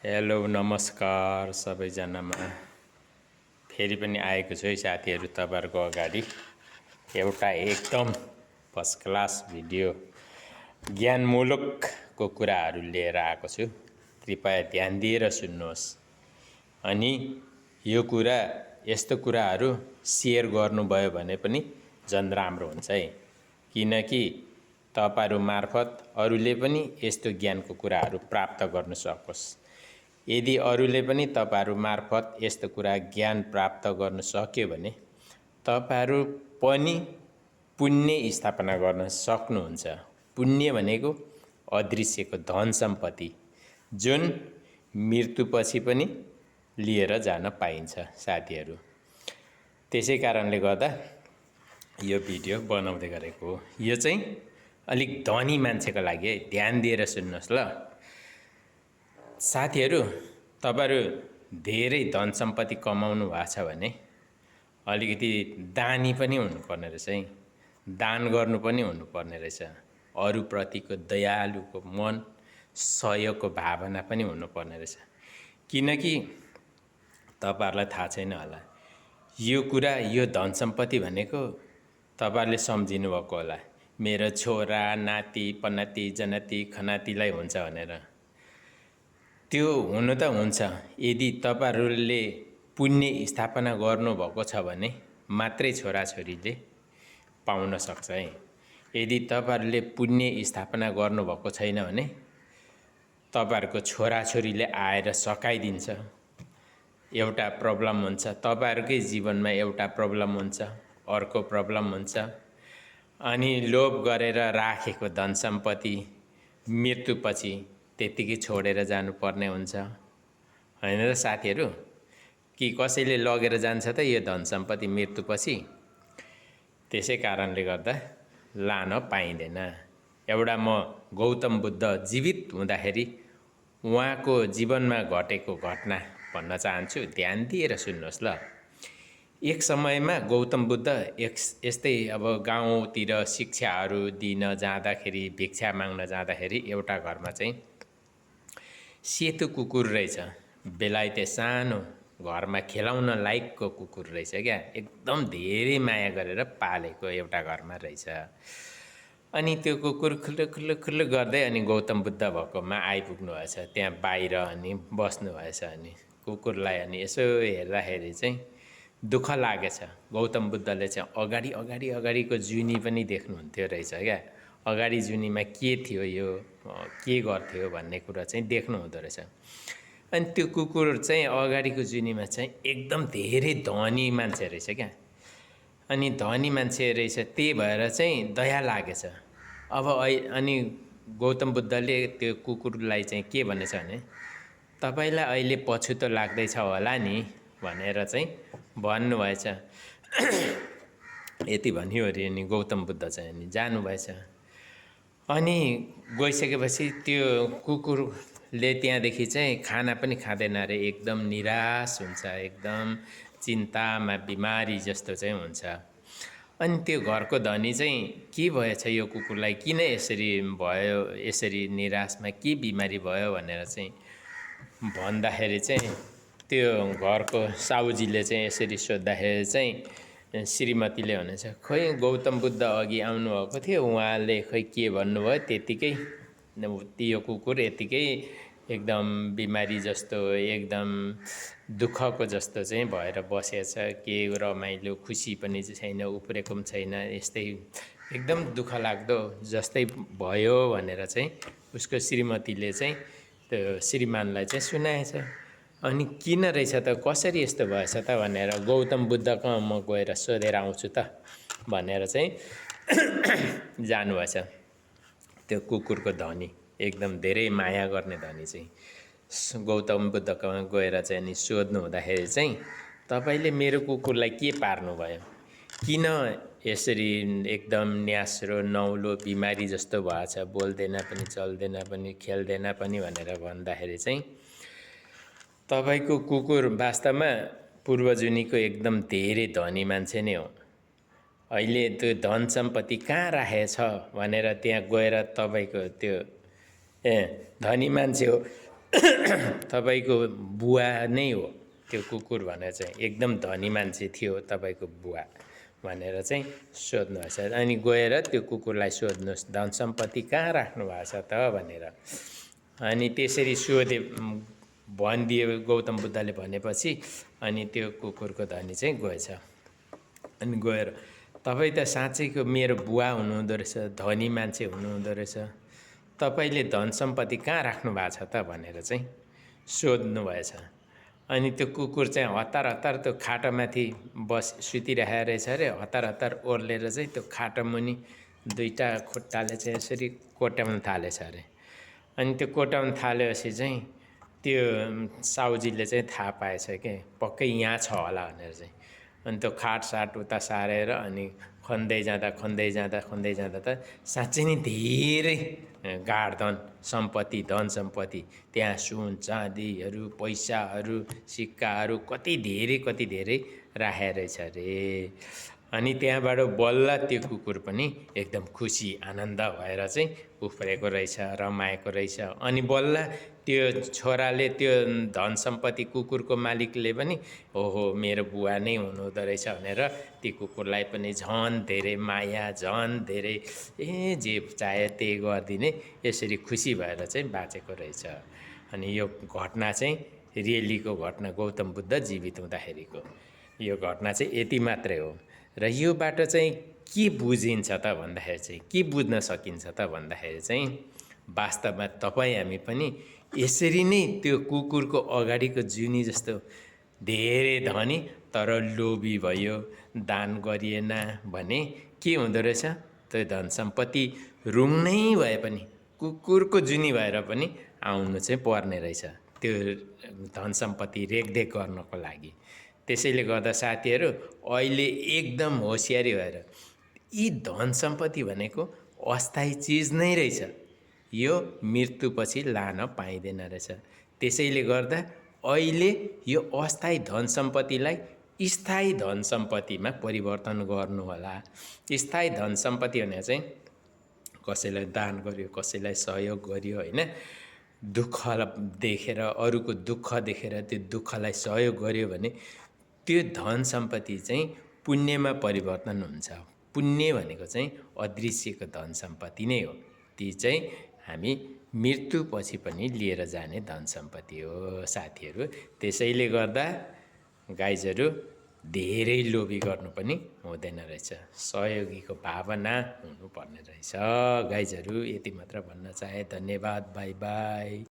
Hello नमस्कार सबैजनामा फेरि पनि आएको छु है साथीहरू तपाईहरुको अगाडि एउटा एकदम फर्स्ट क्लास भिडियो ज्ञानमूलकको कुराहरू लिएर आएको छु। कृपया ध्यान दिएर सुन्नुहोस्। अनि यो कुरा यस्तो कुराहरू शेयर गर्नुभयो भने पनि झन् राम्रो हुन्छ है, किनकि तपाईहरु मार्फत अरूले पनि यस्तो ज्ञानको कुराहरू प्राप्त गर्न सकोस्। यदि अरूले पनि तपाईहरु मार्फत यस्तो कुरा ज्ञान प्राप्त गर्न सक्यो भने तपाईहरु पनि पुण्य स्थापना गर्न सक्नुहुन्छ। पुण्य भनेको अदृश्यको धन सम्पत्ति जुन मृत्युपछि पनि लिएर जान पाइन्छ साथीहरू। त्यसै कारणले गर्दा यो भिडियो बनाउँदै गरेको हो। यो चाहिँ अलिक धनी मान्छेको लागि है, ध्यान दिएर सुन्नुहोस् ल साथीहरू। तपाईहरु धेरै धन सम्पत्ति कमाउनु भएको छ भने अलिकति दानी पनि हुनुपर्ने रहेछ है, दान गर्नु पनि हुनुपर्ने रहेछ। अरूप्रतिको दयालुको मन, सहयोगको भावना पनि हुनुपर्ने रहेछ। किनकि तपाईहरुलाई थाहा छैन होला, यो कुरा यो धन सम्पत्ति भनेको तपाईहरुले सम्झिनु भएको होला, मेरो छोरा नाति पनाति जनाति खनातिलाई हुन्छ भनेर। त्यो हुन त हुन्छ, यदि तपाईहरुले पुण्य स्थापना गर्नुभएको छ भने मात्रै छोराछोरीले पाउन सक्छ है। यदि तपाईहरुले पुण्य स्थापना गर्नुभएको छैन भने तपाईहरुको छोराछोरीले आएर सकाइदिन्छ। एउटा प्रब्लम हुन्छ, तपाईहरुकै जीवनमा एउटा प्रब्लम हुन्छ, अर्को प्रब्लम हुन्छ। अनि लोभ गरेर राखेको धन सम्पत्ति मृत्युपछि त्यतिकै छोडेर जानुपर्ने हुन्छ हैन र साथीहरू। कि कसैले लगेर जान्छ त यो धन सम्पत्ति मृत्युपछि। त्यसै कारणले गर्दा लान पाइँदैन। एउटा म गौतम बुद्ध जीवित हुँदाखेरि उहाँको जीवनमा घटेको घटना भन्न चाहन्छु, ध्यान दिएर सुन्नुहोस् ल। एक समयमा गौतम बुद्ध यस्तै अब गाउँतिर शिक्षाहरू दिन जाँदाखेरि, भिक्षा माग्न जाँदाखेरि एउटा घरमा चाहिँ सेतो कुकुर रहेछ, बेलायते सानो, घरमा खेलाउन लायकको कुकुर रहेछ क्या। एकदम धेरै माया गरेर पालेको एउटा घरमा रहेछ। अनि त्यो कुकुर खुल्लु खुल्लु खुल्लु गर्दै अनि गौतम बुद्ध भएकोमा आइपुग्नु भएछ, त्यहाँ बाहिर अनि बस्नु भएछ। अनि कुकुरलाई अनि यसो हेर्दाखेरि चाहिँ दुःख लागेछ। गौतम बुद्धले चाहिँ अगाडि अगाडि अगाडिको जुनी पनि देख्नुहुन्थ्यो रहेछ क्या। अगाडि जुनीमा के थियो, यो के गर्थ्यो भन्ने कुरा चाहिँ देख्नु हुँदो रहेछ। अनि त्यो कुकुर चाहिँ अगाडिको जुनीमा चाहिँ एकदम धेरै धनी मान्छे रहेछ क्या। अनि धनी मान्छे रहेछ, त्यही भएर चाहिँ दया लागेछ। अब अनि गौतम बुद्धले त्यो कुकुरलाई चाहिँ के भनेछ भने, तपाईलाई अहिले पछुतो लाग्दैछ होला नि भनेर चाहिँ भन्नुभएछ। यति भनियो अरे अनि गौतम बुद्ध चाहिँ अनि जानुभएछ। अनि गइसकेपछि त्यो कुकुरले त्यहाँदेखि चाहिँ खाना पनि खाँदैन अरे, एकदम निराश हुन्छ, एकदम चिन्तामा बिमारी जस्तो चाहिँ हुन्छ। अनि त्यो घरको धनी चाहिँ के भएछ यो कुकुरलाई, किन यसरी भयो, यसरी निराशमा के बिमारी भयो भनेर चाहिँ भन्दाखेरि चाहिँ त्यो घरको साउजीले चाहिँ यसरी सोद्धाखेरि चाहिँ श्रीमतीले भनेछ, खोइ गौतम बुद्ध अघि आउनुभएको थियो, उहाँले खोइ के भन्नुभयो, त्यतिकै त्यो कुकुर यतिकै एकदम बिमारी जस्तो, एकदम दुःखको जस्तो चाहिँ भएर बसेछ। के रमाइलो खुसी पनि छैन, उफ्रेको पनि छैन, यस्तै एकदम दुःख लाग्दो जस्तै भयो भनेर चाहिँ उसको श्रीमतीले चाहिँ त्यो श्रीमानलाई चाहिँ सुनाएछ। अनि किन रहेछ त, कसरी यस्तो भएछ त भनेर गौतम बुद्धको म गएर सोधेर आउँछु त भनेर चाहिँ जानुभएछ। त्यो कुकुरको धनी, एकदम धेरै माया गर्ने धनी चाहिँ गौतम बुद्धकोमा गएर चाहिँ अनि सोध्नु हुँदाखेरि चाहिँ तपाईले मेरो कुकुरलाई के पार्नुभयो, किन यसरी एकदम न्यास्रो नौलो बिमारी जस्तो भएछ, बोल्दैन पनि चल्दैन पनि खेल्दैन पनि भनेर भन्दाखेरि चाहिँ तपाईको कुकुर वास्तवमा पूर्वजुनीको एकदम धेरै धनी मान्छे नै हो। अहिले त्यो धन सम्पत्ति कहाँ राखेछ भनेर त्यहाँ गएर तपाईको त्यो धनी मान्छे हो तपाईँको बुवा नै हो त्यो कुकुर भनेर चाहिँ, एकदम धनी मान्छे थियो तपाईँको बुवा भनेर चाहिँ सोध्नुहोस्। अनि गएर त्यो कुकुरलाई सोध्नुहोस् धन सम्पत्ति कहाँ राख्नु भएको छ त भनेर। अनि त्यसरी सोधे भनिदियो गौतम बुद्धले भनेपछि अनि त्यो कुकुरको धनी चाहिँ गएछ। अनि गएर तपाईँ त साँच्चैको मेरो बुवा हुनुहुँदो रहेछ, धनी मान्छे हुनुहुँदो रहेछ, तपाईँले धन सम्पत्ति कहाँ राख्नु भएको छ त भनेर चाहिँ सोध्नु भएछ। अनि त्यो कुकुर चाहिँ हतार हतार त्यो खाटोमाथि सुतिरहेको रहेछ अरे। हतार हतार ओर्लेर चाहिँ त्यो खाटो मुनि दुईवटा खुट्टाले चाहिँ यसरी कोट्याउन थालेछ अरे। अनि त्यो कोट्याउन थालेपछि चाहिँ त्यो साउजीले चाहिँ थाहा पाएछ कि पक्कै यहाँ छ होला भनेर चाहिँ। अनि त्यो खाटसाट उता सारेर अनि खन्दै जाँदा त साँच्चै नै धेरै गाड धन सम्पत्ति त्यहाँ सुन चाँदीहरू पैसाहरू सिक्काहरू कति धेरै राखेको रहेछ अरे। अनि त्यहाँबाट बल्ल त्यो कुकुर पनि एकदम खुसी आनन्द भएर चाहिँ उफ्रेको रहेछ, रमाएको रहेछ। अनि बल्ल त्यो छोराले त्यो धन सम्पत्ति कुकुरको मालिकले पनि ओहो मेरो बुवा नै हुनुहुँदो रहेछ भनेर त्यो कुकुरलाई पनि झन् धेरै माया, झन् धेरै जे चाहे त्यही गरिदिने, यसरी खुसी भएर चाहिँ बाँचेको रहेछ। अनि यो घटना चाहिँ रियलीको घटना, गौतम बुद्ध जीवित हुँदाखेरिको यो घटना चाहिँ यति मात्रै हो। र योबाट चाहिँ के बुझिन्छ त भन्दाखेरि चाहिँ, के बुझ्न सकिन्छ त भन्दाखेरि चाहिँ वास्तवमा तपाईँ हामी पनि यसरी नै त्यो कुकुरको अगाडिको जुनी जस्तो धेरै धनी तर लोभी भयो, दान गरिएन भने के हुँदो रहेछ, त्यो धन सम्पत्ति रुङ्नै भए पनि कुकुरको जुनी भएर पनि आउनु चाहिँ पर्ने रहेछ त्यो धन सम्पत्ति रेखदेख गर्नको लागि। त्यसैले गर्दा साथीहरू अहिले एकदम होसियारी भएर, यी धन सम्पत्ति भनेको अस्थायी चिज नै रहेछ, यो मृत्युपछि लान पाइँदैन रहेछ। त्यसैले गर्दा अहिले यो अस्थायी धन सम्पत्तिलाई स्थायी धन सम्पत्तिमा परिवर्तन गर्नु होला। स्थायी धन सम्पत्ति भने चाहिँ कसैलाई दान गर्यो, कसैलाई सहयोग गर्यो होइन, दुःख देखेर, अरूको दुःख देखेर त्यो दुःखलाई सहयोग गर्यो भने त्यो धन सम्पत्ति चाहिँ पुण्यमा परिवर्तन हुन्छ। पुण्य भनेको चाहिँ अदृश्यको धन सम्पत्ति नै हो। ती चाहिँ हामी मृत्युपछि पनि लिएर जाने धन सम्पत्ति हो साथीहरू। त्यसैले गर्दा गाइजहरू धेरै लोभी गर्नु पनि हुँदैन रहेछ, सहयोगीको भावना हुनुपर्ने रहेछ गाइजहरू। यति मात्र भन्न चाहे। धन्यवाद, बाई बाई।